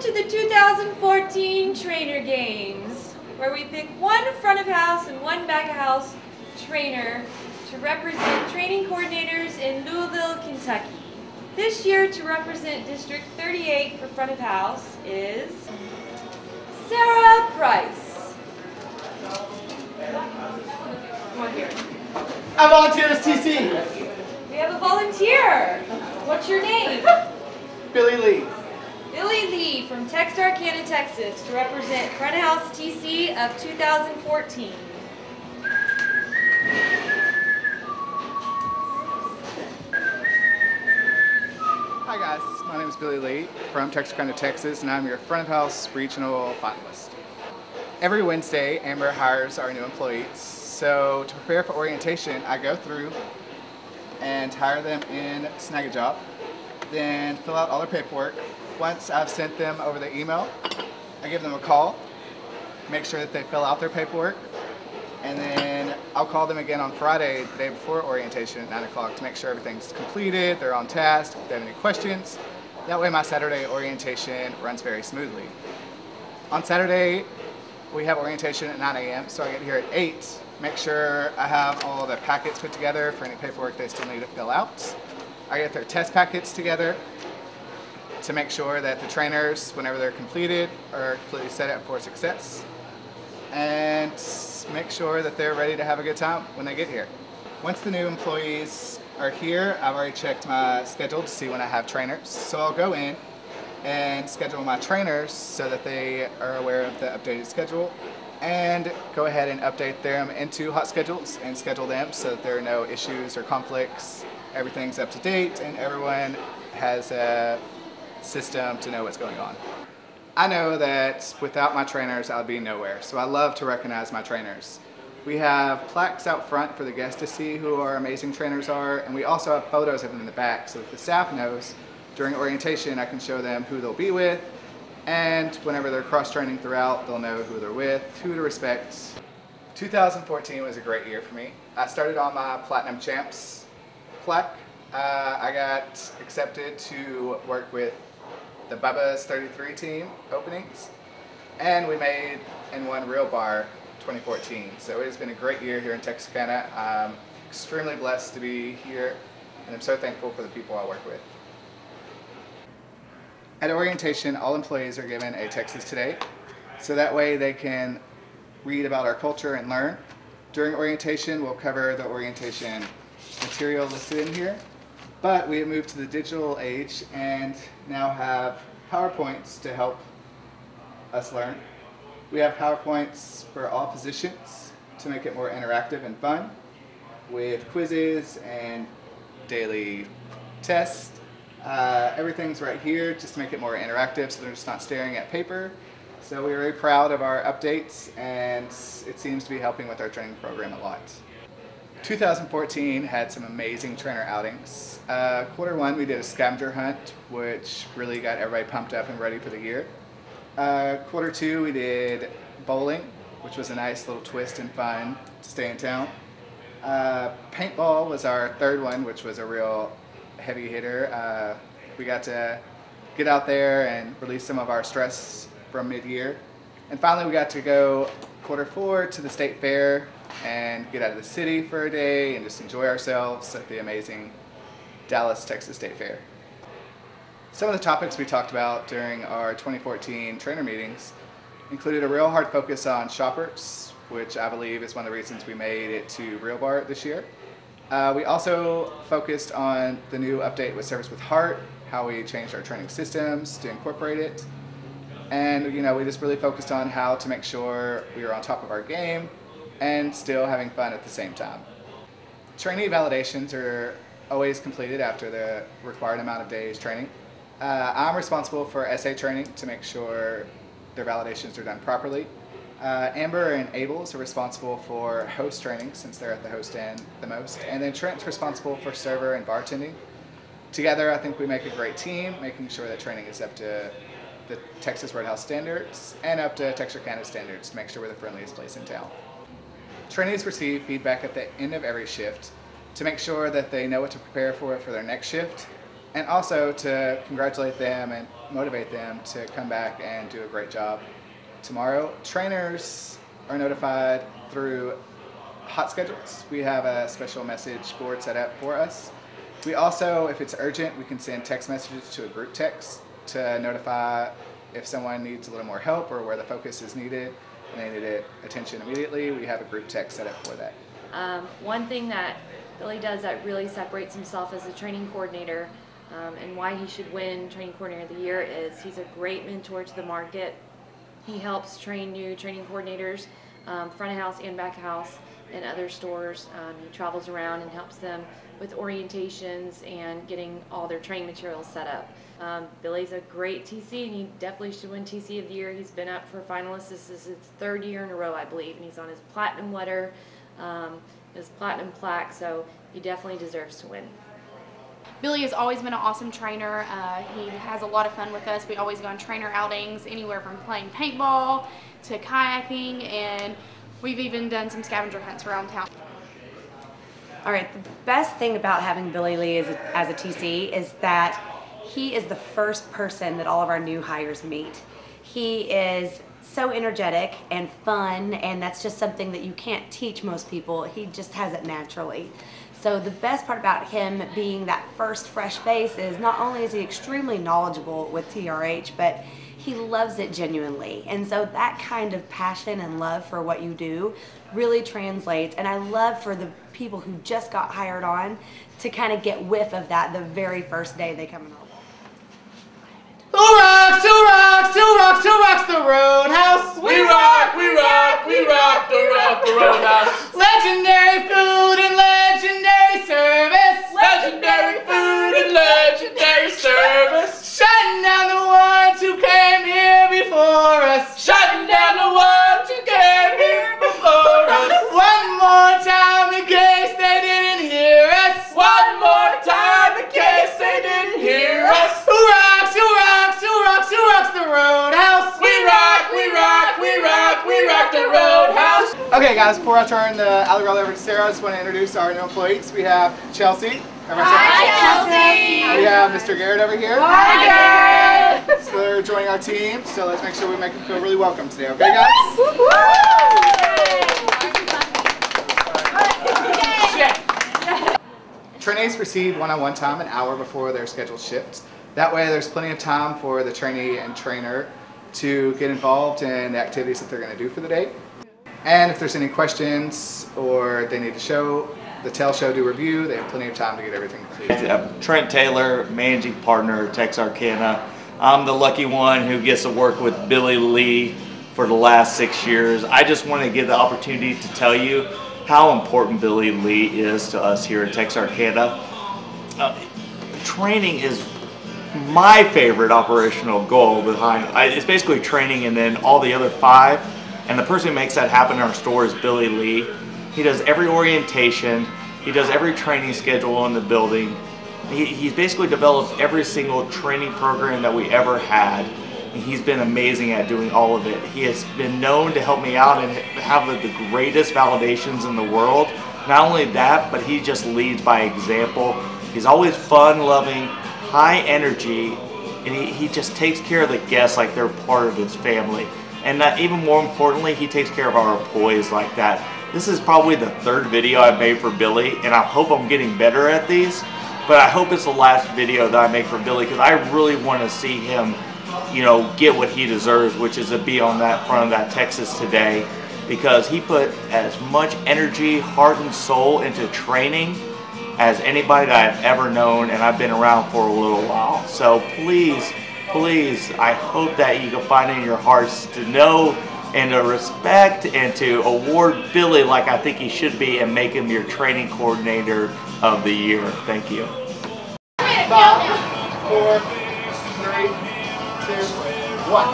to the 2014 Trainer Games, where we pick one front of house and one back of house trainer to represent training coordinators in Louisville, Kentucky. This year, to represent District 38 for front of house is Sarah Price. Come on here. I volunteer as TC. We have a volunteer. What's your name? Billy Lee. Billy Lee from Texarkana, Texas, to represent front of house TC of 2014. Hi guys, my name is Billy Lee from Texarkana, Texas, and I'm your front of house regional finalist. Every Wednesday, Amber hires our new employees. So to prepare for orientation, I go through and hire them in Snag-a-Job, then fill out all their paperwork. Once I've sent them over the email, I give them a call, make sure that they fill out their paperwork, and then I'll call them again on Friday, the day before orientation at 9 o'clock to make sure everything's completed, they're on task, if they have any questions. That way my Saturday orientation runs very smoothly. On Saturday, we have orientation at 9 a.m., so I get here at 8. Make sure I have all the packets put together for any paperwork they still need to fill out. I get their test packets together to make sure that the trainers, whenever they're completed, are completely set up for success. And make sure that they're ready to have a good time when they get here. Once the new employees are here, I've already checked my schedule to see when I have trainers. So I'll go in and schedule my trainers so that they are aware of the updated schedule, and go ahead and update them into hot schedules and schedule them so that there are no issues or conflicts. Everything's up to date and everyone has a system to know what's going on. I know that without my trainers I would be nowhere, so I love to recognize my trainers. We have plaques out front for the guests to see who our amazing trainers are, and we also have photos of them in the back so that the staff knows during orientation I can show them who they'll be with, and whenever they're cross-training throughout, they'll know who they're with, who to respect. 2014 was a great year for me. I started on my Platinum Champs plaque. I got accepted to work with the Bubba's 33 team openings, and we made and won Real Bar 2014. So it has been a great year here in Texarkana. I'm extremely blessed to be here, and I'm so thankful for the people I work with. At orientation, all employees are given a Texas Today, so that way they can read about our culture and learn. During orientation, we'll cover the orientation material listed in here, but we have moved to the digital age and now have PowerPoints to help us learn. We have PowerPoints for all positions to make it more interactive and fun, with quizzes and daily tests. Everything's right here just to make it more interactive so they're just not staring at paper. So we're very proud of our updates, and it seems to be helping with our training program a lot. 2014 had some amazing trainer outings. Quarter one we did a scavenger hunt, which really got everybody pumped up and ready for the year. Quarter two we did bowling, which was a nice little twist and fun to stay in town. Paintball was our third one, which was a real heavy hitter. We got to get out there and release some of our stress from mid-year. And finally we got to go quarter four to the state fair and get out of the city for a day and just enjoy ourselves at the amazing Dallas, Texas State Fair. Some of the topics we talked about during our 2014 trainer meetings included a real hard focus on shoppers, which I believe is one of the reasons we made it to Real Bar this year. We also focused on the new update with Service with Heart, how we changed our training systems to incorporate it. And we just really focused on how to make sure we were on top of our game and still having fun at the same time. Trainee validations are always completed after the required amount of days training. I'm responsible for essay training to make sure their validations are done properly. Amber and Abel's are responsible for host training since they're at the host end the most. And then Trent's responsible for server and bartending. Together I think we make a great team, making sure that training is up to the Texas Roadhouse standards and up to Texarkana standards to make sure we're the friendliest place in town. Trainees receive feedback at the end of every shift to make sure that they know what to prepare for their next shift, and also to congratulate them and motivate them to come back and do a great job tomorrow. Trainers are notified through hot schedules. We have a special message board set up for us. We also, if it's urgent, we can send text messages to a group text to notify if someone needs a little more help or where the focus is needed and they need attention immediately. We have a group text set up for that. One thing that Billy does that really separates himself as a training coordinator and why he should win Training Coordinator of the Year is he's a great mentor to the market. He helps train new training coordinators, front of house and back of house, in other stores. He travels around and helps them with orientations and getting all their training materials set up. Billy's a great TC, and he definitely should win TC of the Year. He's been up for Finalist. This is his 3rd year in a row, I believe, and he's on his platinum letter, his platinum plaque, so he definitely deserves to win. Billy has always been an awesome trainer. He has a lot of fun with us. We always go on trainer outings, anywhere from playing paintball to kayaking, and we've even done some scavenger hunts around town. All right, the best thing about having Billy Lee as a TC is that he is the first person that all of our new hires meet. He is so energetic and fun, and that's just something that you can't teach most people. He just has it naturally. So the best part about him being that first fresh face is not only is he extremely knowledgeable with TRH, but he loves it genuinely. And so that kind of passion and love for what you do really translates. And I love for the people who just got hired on to kind of get whiff of that the very first day they come in. Who rocks, who rocks, who rocks, who rocks the Roadhouse? We rock, we rock, we rock the Roadhouse. Legendary food and legendary service. Legendary food and legendary service. Shutting down the ones who came here before us. Shutting down the ones who came here before us. One more time in case they didn't hear us. One more time in case they didn't hear us. Who rocks, who rocks, who rocks, who rocks the Roadhouse? We rock, we rock, we rock, we rock the Roadhouse. Okay guys, before I turn the alley over to Sarah, I just want to introduce our new employees. We have Chelsea. Hi, Chelsea. We have Mr. Garrett over here. Hi, Garrett. So they're joining our team, so let's make sure we make them feel really welcome today, okay guys? Trainees receive one-on-one time an hour before their scheduled shifts. That way there's plenty of time for the trainee and trainer to get involved in the activities that they're going to do for the day. And if there's any questions or they need to show, the tail show do review, they have plenty of time to get everything completed. Trent Taylor, managing partner at Texarkana. I'm the lucky one who gets to work with Billy Lee for the last 6 years. I just want to give the opportunity to tell you how important Billy Lee is to us here at Texarkana. Training is my favorite operational goal behind. It's basically training and then all the other 5. And the person who makes that happen in our store is Billy Lee. He does every orientation. He does every training schedule in the building. He's basically developed every single training program that we ever had. He's been amazing at doing all of it. He has been known to help me out and have the greatest validations in the world. Not only that, but he just leads by example. He's always fun, loving, high energy, and he just takes care of the guests like they're part of his family. And even more importantly, he takes care of our employees like that. This is probably the 3rd video I've made for Billy, and I hope I'm getting better at these. But I hope it's the last video that I make for Billy, because I really want to see him, you know, get what he deserves, which is to be on that front of that Texas today, because he put as much energy, heart, and soul into training as anybody that I've ever known, and I've been around for a little while. So please, please, I hope that you can find it in your hearts to know and to respect and to award Billy like I think he should be and make him your training coordinator of the year. Thank you. 5, 4, 3, 2, 1.